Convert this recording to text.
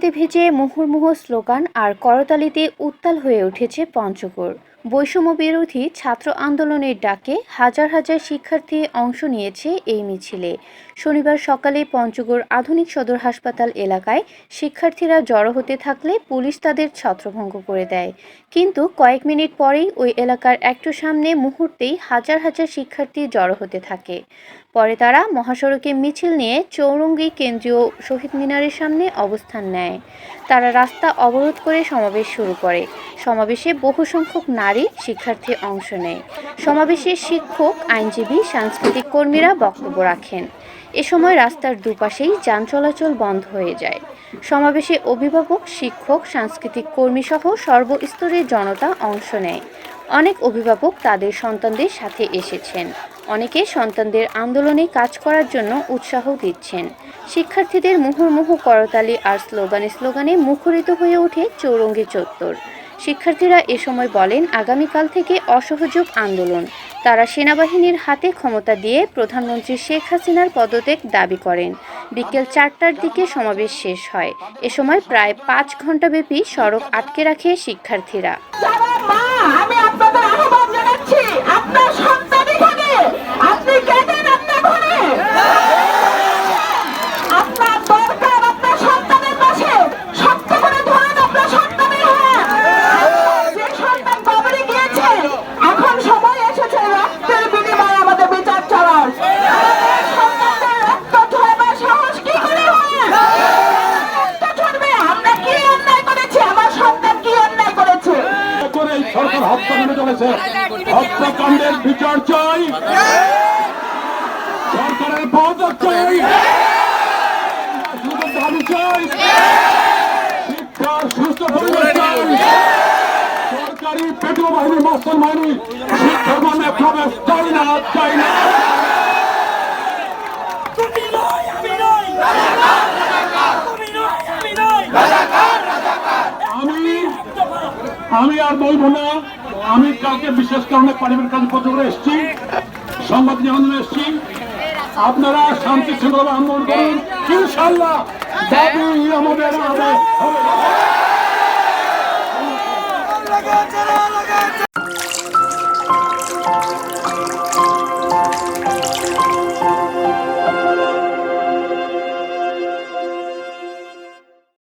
রক্তে ভেজে মুহুর্মুহু স্লোগান আর করতালিতে উত্তাল হয়ে উঠেছে পঞ্চগড়। বৈষম্য বিরোধী ছাত্র আন্দোলনের ডাকে হাজার হাজার শিক্ষার্থী অংশ নিয়েছে এই মিছিলে। শনিবার সকালে পঞ্চগড় আধুনিক সদর হাসপাতাল এলাকায় শিক্ষার্থীরা জড়ো হতে থাকলে পুলিশ তাদের ছত্রভঙ্গ করে দেয়। কিন্তু কয়েক মিনিট পরেই ওই এলাকার একটু সামনে মুহূর্তেই হাজার হাজার শিক্ষার্থী জড়ো হতে থাকে। পরে তারা মহাসড়কে মিছিল নিয়ে চৌরঙ্গী কেন্দ্রীয় শহীদ মিনারের সামনে অবস্থান নেয়। তারা রাস্তা অবরোধ করে সমাবেশ শুরু করে। সমাবেশে বহু সংখ্যক নারী শিক্ষার্থী অংশ নেয়। সমাবেশে শিক্ষক, আইনজীবী, সাংস্কৃতিক কর্মীরা বক্তব্য রাখেন। এ সময় রাস্তার দুপাশেই যান চলাচল বন্ধ হয়ে যায়। সমাবেশে অভিভাবক, শিক্ষক, সাংস্কৃতিক কর্মীসহ সর্বস্তরের জনতা অংশ নেয়। অনেক অভিভাবক তাদের সন্তানদের সাথে এসেছেন। অনেকে সন্তানদের আন্দোলনে কাজ করার জন্য উৎসাহ দিচ্ছেন। শিক্ষার্থীদের মুহুর্মুহু করতালি আর স্লোগানে মুখরিত হয়ে ওঠে চৌরঙ্গী চত্বর। শিক্ষার্থীরা এ সময় বলেন, আগামীকাল থেকে অসহযোগ আন্দোলন। তারা সেনাবাহিনীর হাতে ক্ষমতা দিয়ে প্রধানমন্ত্রী শেখ হাসিনার পদত্যাগ দাবি করেন। বিকেল 4টার দিকে সমাবেশ শেষ হয়। এ সময় প্রায় 5 ঘণ্টাব্যাপী সড়ক আটকে রাখে শিক্ষার্থীরা। আমি আপনাদের আহ্বান জানাচ্ছি, আপনার সন্তান এখানে, আপনি কেঁদেন আপনার ঘরে, আপনার দরকার আপনার সন্তানের পাশে শক্ত করে ধরেন আপনার সন্তানের হাত। যে সন্তান কবরে গিয়েছে, এখন সময় এসেছে রক্তের বিনিময়ে আমাদের বিচার চলার। সন্তানদের রক্ত ঝরাবার সাহস কি করে হয়? রক্ত ঝরবে? আমরা কি অন্যায় করেছি? আমার সন্তান কি অন্যায় করেছে? সরকার হত্যাকাণ্ড চলেছে, হত্যাকাণ্ডের বিচার চাই, সরকারের পদত্যাগ চাই, দাবি চাই, শিক্ষার সুস্থ পরিবেশ চাই, সরকারি পেট্রো বাহিনী, মাস্টার বাহিনী শিক্ষা মানে প্রবেশ চাই না, চাই না। আমি আর বলবো না। আমি কালকে বিশেষ কারণে পারিবারিক কাজ পত্র করে এসেছি, সংবাদ জানানো এসেছি। আপনারা শান্তি শৃঙ্খলা আন্দোলন করুন, ইনশাল্লাহ দাবি আমাদের হবে।